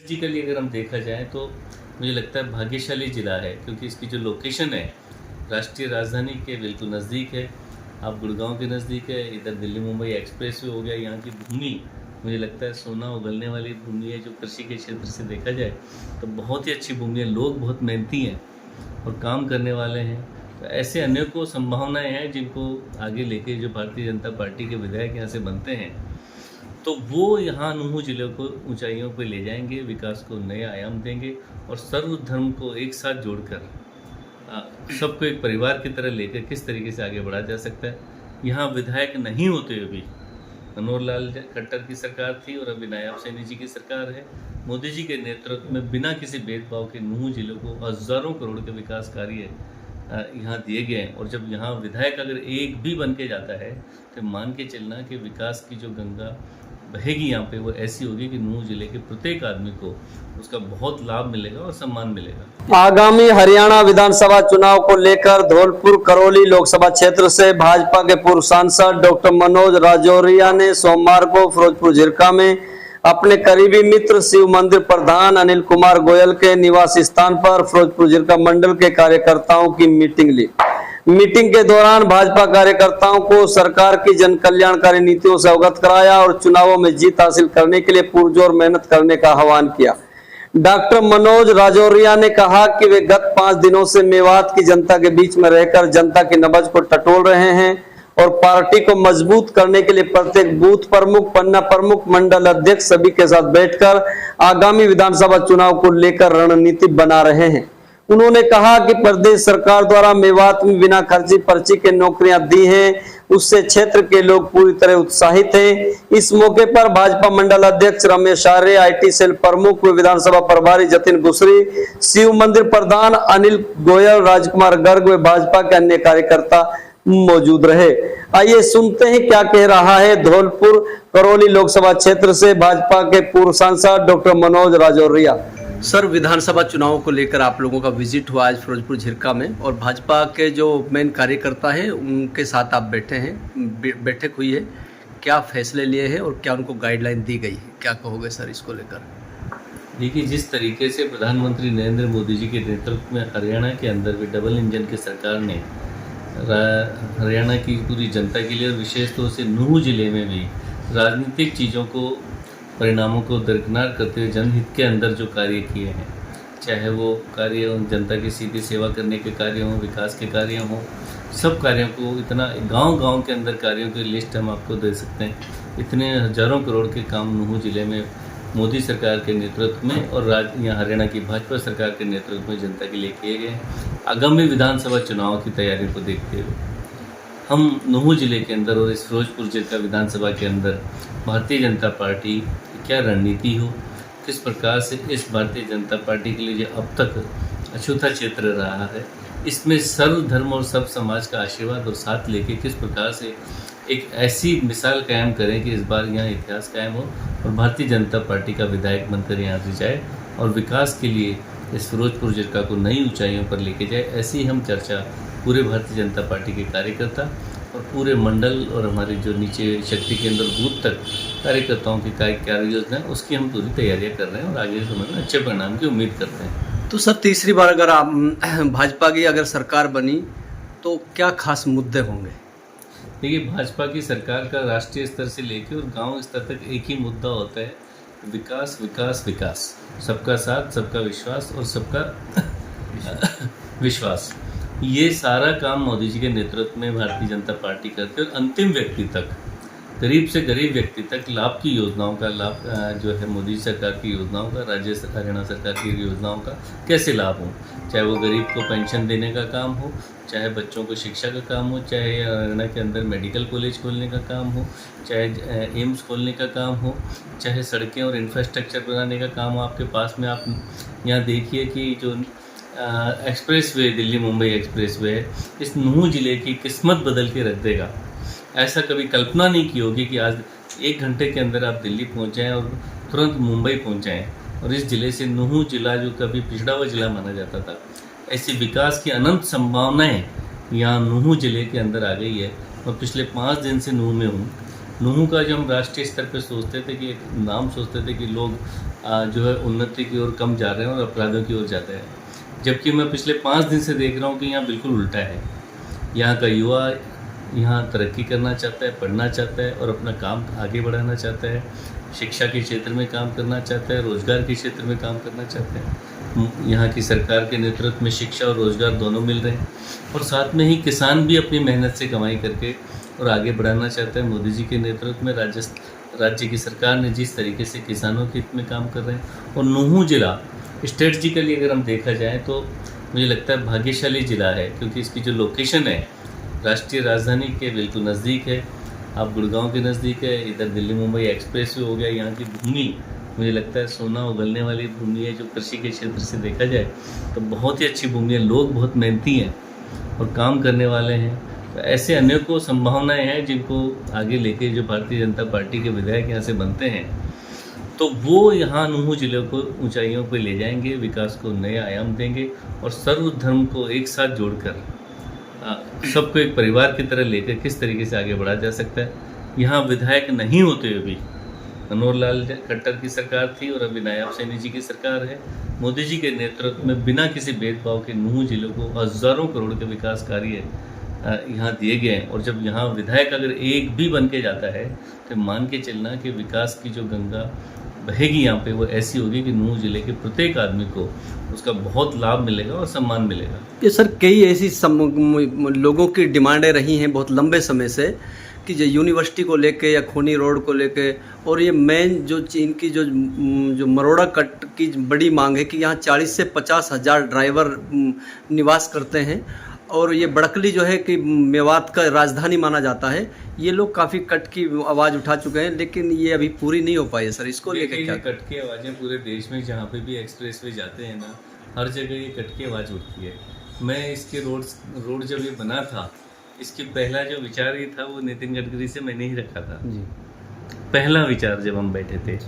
Physically अगर हम देखा जाए तो मुझे लगता है भाग्यशाली ज़िला है, क्योंकि इसकी जो लोकेशन है राष्ट्रीय राजधानी के बिल्कुल नज़दीक है। आप गुड़गांव के नज़दीक है, इधर दिल्ली मुंबई एक्सप्रेसवे हो गया। यहाँ की भूमि मुझे लगता है सोना उगलने वाली भूमि है। जो कृषि के क्षेत्र से देखा जाए तो बहुत ही अच्छी भूमि है। लोग बहुत मेहनती हैं और काम करने वाले हैं। तो ऐसे अनेकों संभावनाएं हैं जिनको आगे लेके जो भारतीय जनता पार्टी के विधायक यहाँ से बनते हैं तो वो यहाँ नूहू जिले को ऊंचाइयों पर ले जाएंगे, विकास को नए आयाम देंगे और सर्व धर्म को एक साथ जोड़कर सबको एक परिवार की तरह लेकर किस तरीके से आगे बढ़ा जा सकता है। यहाँ विधायक नहीं होते हुए भी मनोहर लाल खट्टर की सरकार थी और अभी नायब सैनी जी की सरकार है। मोदी जी के नेतृत्व में बिना किसी भेदभाव के नूहू जिले को हजारों करोड़ के विकास कार्य यहाँ दिए गए हैं। और जब यहाँ विधायक अगर एक भी बन के जाता है तो मान के चलना कि विकास की जो गंगा बहेगी यहाँ पे वो ऐसी होगी कि नूहू जिले के प्रत्येक आदमी को उसका बहुत लाभ मिलेगा और सम्मान मिलेगा। आगामी हरियाणा विधानसभा चुनाव को लेकर धौलपुर करौली लोकसभा क्षेत्र से भाजपा के पूर्व सांसद डॉक्टर मनोज राजौरिया ने सोमवार को फिरोजपुर झिरका में अपने करीबी मित्र शिव मंदिर प्रधान अनिल कुमार गोयल के निवास स्थान पर फिरोजपुर झिरका मंडल के कार्यकर्ताओं की मीटिंग ली। मीटिंग के दौरान भाजपा कार्यकर्ताओं को सरकार की जन कल्याणकारी नीतियों से अवगत कराया और चुनावों में जीत हासिल करने के लिए पुरजोर मेहनत करने का आह्वान किया। डॉक्टर मनोज राजौरिया ने कहा कि वे गत 5 दिनों से मेवात की जनता के बीच में रहकर जनता की नब्ज को टटोल रहे हैं और पार्टी को मजबूत करने के लिए प्रत्येक बूथ प्रमुख, पन्ना प्रमुख, मंडल अध्यक्ष सभी के साथ बैठकर आगामी विधानसभा चुनाव को लेकर रणनीति बना रहे हैं। उन्होंने कहा कि प्रदेश सरकार द्वारा मेवात में बिना खर्ची पर्ची के नौकरियां दी हैं, उससे क्षेत्र के लोग पूरी तरह उत्साहित हैं। इस मौके पर भाजपा मंडल अध्यक्ष रमेश आर्य, आईटी सेल प्रमुख व विधानसभा प्रभारी जतिन गुसरी, शिव मंदिर प्रधान अनिल गोयल, राजकुमार गर्ग व भाजपा के अन्य कार्यकर्ता मौजूद रहे। आइए सुनते हैं क्या कह रहा है धौलपुर करौली लोकसभा क्षेत्र से भाजपा के पूर्व सांसद डॉक्टर मनोज राजौरिया। सर, विधानसभा चुनाव को लेकर आप लोगों का विजिट हुआ आज फिरोजपुर झिरका में और भाजपा के जो मेन कार्यकर्ता हैं उनके साथ आप बैठे हैं, बैठक हुई है। क्या फैसले लिए हैं और क्या उनको गाइडलाइन दी गई है, क्या कहोगे सर इसको लेकर? देखिए, जिस तरीके से प्रधानमंत्री नरेंद्र मोदी जी के नेतृत्व में हरियाणा के अंदर भी डबल इंजन की सरकार ने हरियाणा की पूरी जनता के लिए और विशेष तौर से नूहू जिले में भी राजनीतिक चीज़ों को, परिणामों को दरकिनार करते हुए जनहित के अंदर जो कार्य किए हैं, चाहे वो कार्य जनता की सीधी सेवा करने के कार्य हों, विकास के कार्य हों, सब कार्यों को इतना गांव-गांव के अंदर कार्यों की लिस्ट हम आपको दे सकते हैं। इतने हजारों करोड़ के काम नूहू जिले में मोदी सरकार के नेतृत्व में और यहाँ हरियाणा की भाजपा सरकार के नेतृत्व में जनता के लिए किए गए। आगामी विधानसभा चुनाव की तैयारी को देखते हुए हम नूहू जिले के अंदर और इस फिरोजपुर झिरका विधानसभा के अंदर भारतीय जनता पार्टी क्या रणनीति हो, किस प्रकार से इस भारतीय जनता पार्टी के लिए जो अब तक अछूता क्षेत्र रहा है, इसमें सर्व धर्म और सब समाज का आशीर्वाद और साथ लेके किस प्रकार से एक ऐसी मिसाल कायम करें कि इस बार यहाँ इतिहास कायम हो और भारतीय जनता पार्टी का विधायक बनकर यहाँ से जाए और विकास के लिए इस फिरोजपुर झिरका को नई ऊंचाइयों पर लेके जाए। ऐसी हम चर्चा पूरे भारतीय जनता पार्टी के कार्यकर्ता और पूरे मंडल और हमारे जो नीचे शक्ति केंद्र बूथ तक कार्यकर्ताओं की कार्य योजना है, उसकी हम पूरी तैयारियां कर रहे हैं और आगे समय में अच्छे परिणाम की उम्मीद करते हैं। तो सर, तीसरी बार अगर आप भाजपा की अगर सरकार बनी तो क्या खास मुद्दे होंगे? देखिए, भाजपा की सरकार का राष्ट्रीय स्तर से लेकर और गांव स्तर तक एक ही मुद्दा होता है, विकास विकास विकास, सबका साथ, सबका विश्वास और सबका विश्वास। ये सारा काम मोदी जी के नेतृत्व में भारतीय जनता पार्टी करती है और अंतिम व्यक्ति तक, गरीब से गरीब व्यक्ति तक लाभ की योजनाओं का लाभ जो है मोदी सरकार की योजनाओं का, राज्य हरियाणा सरकार की योजनाओं का कैसे लाभ हो, चाहे वो गरीब को पेंशन देने का काम हो, चाहे बच्चों को शिक्षा का काम हो, चाहे हरियाणा के अंदर मेडिकल कॉलेज खोलने का काम हो, चाहे एम्स खोलने का काम हो, चाहे सड़कें और इंफ्रास्ट्रक्चर बनाने का काम हो। आपके पास में आप यहाँ देखिए कि जो एक्सप्रेसवे, दिल्ली मुंबई एक्सप्रेसवे है, इस नूहू जिले की किस्मत बदल के रख देगा। ऐसा कभी कल्पना नहीं की होगी कि आज 1 घंटे के अंदर आप दिल्ली पहुंच जाएं और तुरंत मुंबई पहुंच जाएं। और इस ज़िले से नूहू जिला जो कभी पिछड़ा हुआ ज़िला माना जाता था, ऐसी विकास की अनंत संभावनाएं यहाँ नूहू जिले के अंदर आ गई है। और पिछले 5 दिन से नूहू में हूँ नूहू का जो हम राष्ट्रीय स्तर पे सोचते थे कि एक नाम सोचते थे कि लोग जो है उन्नति की ओर कम जा रहे हैं और अपराधों की ओर जाते हैं, जबकि मैं पिछले 5 दिन से देख रहा हूँ कि यहाँ बिल्कुल उल्टा है। यहाँ का युवा यहाँ तरक्की करना चाहता है, पढ़ना चाहता है और अपना काम आगे बढ़ाना चाहता है, शिक्षा के क्षेत्र में काम करना चाहता है, रोजगार के क्षेत्र में काम करना चाहता है। यहाँ की सरकार के नेतृत्व में शिक्षा और रोजगार दोनों मिल रहे हैं और साथ में ही किसान भी अपनी मेहनत से कमाई करके और आगे बढ़ाना चाहता है। मोदी जी के नेतृत्व में राज्य की सरकार ने जिस तरीके से किसानों के हित में काम कर रहे हैं, और नूहू जिला स्ट्रेटजिकली अगर हम देखा जाए तो मुझे लगता है भाग्यशाली ज़िला है, क्योंकि इसकी जो लोकेशन है राष्ट्रीय राजधानी के बिल्कुल नज़दीक है। आप गुड़गांव के नज़दीक है, इधर दिल्ली मुंबई एक्सप्रेस वे हो गया। यहाँ की भूमि मुझे लगता है सोना उगलने वाली भूमि है, जो कृषि के क्षेत्र से देखा जाए तो बहुत ही अच्छी भूमि है। लोग बहुत मेहनती हैं और काम करने वाले हैं। तो ऐसे अनेकों संभावनाएं हैं जिनको आगे लेके जो भारतीय जनता पार्टी के विधायक यहाँ से बनते हैं, तो वो यहाँ नूहू जिले को ऊंचाइयों पर ले जाएंगे, विकास को नए आयाम देंगे और सर्वधर्म को एक साथ जोड़कर सबको एक परिवार की तरह लेकर किस तरीके से आगे बढ़ा जा सकता है। यहाँ विधायक नहीं होते हुए भी मनोहर लाल खट्टर की सरकार थी और अभी नायब सैनी जी की सरकार है। मोदी जी के नेतृत्व में बिना किसी भेदभाव के नूहू जिले को हज़ारों करोड़ के विकास कार्य यहाँ दिए गए हैं। और जब यहाँ विधायक अगर एक भी बन के जाता है तो मान के चलना कि विकास की जो गंगा बहेगी यहाँ पे वो ऐसी होगी कि नूहू जिले के प्रत्येक आदमी को उसका बहुत लाभ मिलेगा और सम्मान मिलेगा। ये सर कई ऐसी लोगों की डिमांडें रही हैं बहुत लंबे समय से कि जो यूनिवर्सिटी को लेके या खूनी रोड को लेके, और ये मेन जो इनकी जो मरोड़ा कट की बड़ी मांग है कि यहाँ 40 से 50 हज़ार ड्राइवर निवास करते हैं और ये बड़कली जो है कि मेवात का राजधानी माना जाता है। ये लोग काफ़ी कट की आवाज़ उठा चुके हैं, लेकिन ये अभी पूरी नहीं हो पाई है। सर इसको लेकर क्या? कट की आवाज़ें पूरे देश में जहाँ पे भी एक्सप्रेस वे जाते हैं ना, हर जगह ये कट की आवाज़ उठती है। मैं इसके रोड जब ये बना था, इसके पहला जो विचार ये था वो नितिन गडकरी से मैंने ही रखा था जी। पहला विचार जब हम बैठे थे,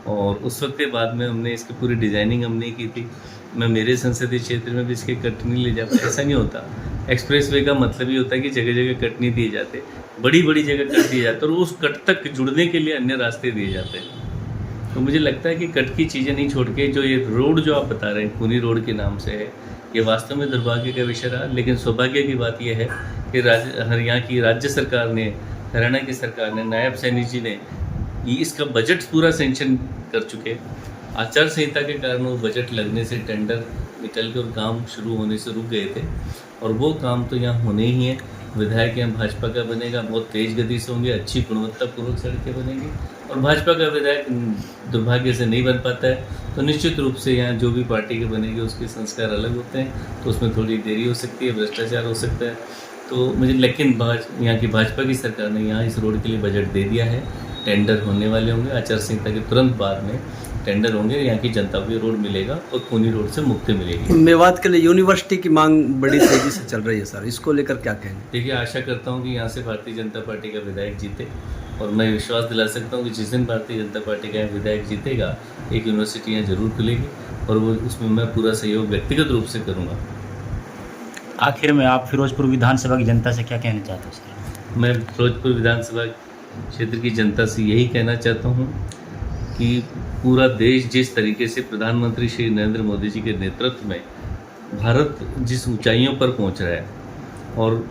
और उस वक्त के बाद में हमने इसकी पूरी डिज़ाइनिंग हमने की थी। मैं मेरे संसदीय क्षेत्र में भी इसके कट नहीं ले जा पाया, ऐसा नहीं होता। एक्सप्रेस वे का मतलब ये होता है कि जगह जगह कट नहीं दिए जाते, बड़ी बड़ी जगह कट दिए जाते और उस कट तक जुड़ने के लिए अन्य रास्ते दिए जाते हैं। तो मुझे लगता है कि कट की चीज़ें नहीं छोड़ के जो ये रोड जो आप बता रहे हैं खूनी रोड के नाम से है, ये वास्तव में दुर्भाग्य का विषय रहा। लेकिन सौभाग्य की बात यह है कि हरियाणा की राज्य सरकार ने, हरियाणा की सरकार ने, नायब सैनी जी ने इसका बजट पूरा सेंक्शन कर चुके। आचार संहिता के कारण वो बजट लगने से टेंडर निकल के और काम शुरू होने से रुक गए थे, और वो काम तो यहाँ होने ही है। विधायक यहाँ भाजपा का बनेगा, बहुत तेज़ गति से होंगे, अच्छी गुणवत्तापूर्वक सड़कें बनेंगी। और भाजपा का विधायक दुर्भाग्य से नहीं बन पाता है तो निश्चित रूप से यहाँ जो भी पार्टी के बनेगी उसके संस्कार अलग होते हैं, तो उसमें थोड़ी देरी हो सकती है, भ्रष्टाचार हो सकता है। तो मुझे लेकिन यहाँ की भाजपा की सरकार ने यहाँ इस रोड के लिए बजट दे दिया है। टेंडर होने वाले होंगे, आचार संहिता के तुरंत बाद में टेंडर होंगे, यहाँ की जनता को ये रोड मिलेगा और खूनी रोड से मुक्ति मिलेगी। मेवात के लिए यूनिवर्सिटी की मांग बड़ी तेजी से चल रही है सर, इसको लेकर क्या कहेंगे? देखिए, आशा करता हूँ कि यहाँ से भारतीय जनता पार्टी का विधायक जीते, और मैं विश्वास दिला सकता हूँ कि जिस दिन भारतीय जनता पार्टी का विधायक जीतेगा एक यूनिवर्सिटी यहाँ जरूर खुलेगी, और वो उसमें मैं पूरा सहयोग व्यक्तिगत रूप से करूँगा। आखिर में आप फिरोजपुर विधानसभा की जनता से क्या कहना चाहते हो सर? मैं फिरोजपुर विधानसभा क्षेत्र की जनता से यही कहना चाहता हूँ कि पूरा देश जिस तरीके से प्रधानमंत्री श्री नरेंद्र मोदी जी के नेतृत्व में भारत जिस ऊंचाइयों पर पहुंच रहा है, और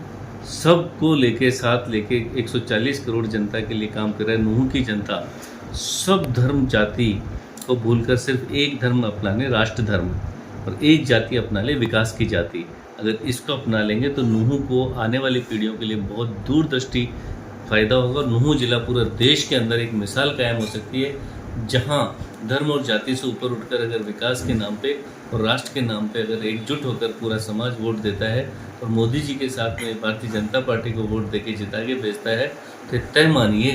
सबको लेके साथ लेके 140 करोड़ जनता के लिए काम कर रहा है। नूहू की जनता सब धर्म जाति को भूलकर सिर्फ एक धर्म अपना ले, राष्ट्र धर्म, और एक जाति अपना ले, विकास की जाति। अगर इसको अपना लेंगे तो नूहू को आने वाली पीढ़ियों के लिए बहुत दूरदृष्टि फ़ायदा होगा। नूहू जिला पूरा देश के अंदर एक मिसाल कायम हो सकती है, जहां धर्म और जाति से ऊपर उठकर अगर विकास के नाम पे और राष्ट्र के नाम पे अगर एकजुट होकर पूरा समाज वोट देता है और मोदी जी के साथ में भारतीय जनता पार्टी को वोट देके जिता के भेजता है, तो तय मानिए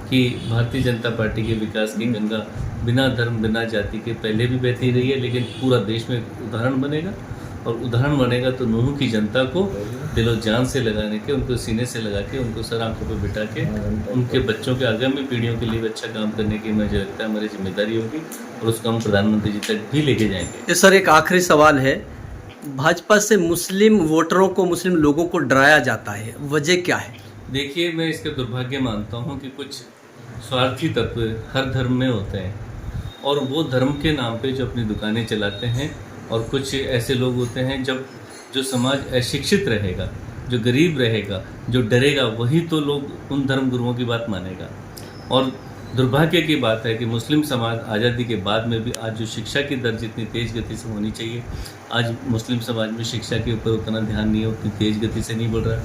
कि भारतीय जनता पार्टी के विकास की गंगा बिना धर्म बिना जाति के पहले भी बहती रही है, लेकिन पूरा देश में उदाहरण बनेगा। और उदाहरण बनेगा तो नूहू की जनता को दिलो जान से लगाने के, उनको सीने से लगा के, उनको सर आंखों पे बिठा के उनके बच्चों के आगामी पीढ़ियों के लिए भी अच्छा काम करने की मुझे लगता है हमारी जिम्मेदारी होगी, और उसको हम प्रधानमंत्री जी तक भी लेके जाएंगे। ये सर एक आखिरी सवाल है, भाजपा से मुस्लिम वोटरों को, मुस्लिम लोगों को डराया जाता है, वजह क्या है? देखिए, मैं इसका दुर्भाग्य मानता हूँ कि कुछ स्वार्थी तत्व हर धर्म में होते हैं और वो धर्म के नाम पे जो अपनी दुकानें चलाते हैं, और कुछ ऐसे लोग होते हैं जो समाज अशिक्षित रहेगा, जो गरीब रहेगा, जो डरेगा, वही तो लोग उन धर्म गुरुओं की बात मानेगा। और दुर्भाग्य की बात है कि मुस्लिम समाज आज़ादी के बाद में भी आज जो शिक्षा की दर जितनी तेज़ गति से होनी चाहिए, आज मुस्लिम समाज में शिक्षा के ऊपर उतना ध्यान नहीं है, उतनी तेज़ गति से नहीं बढ़ रहा है।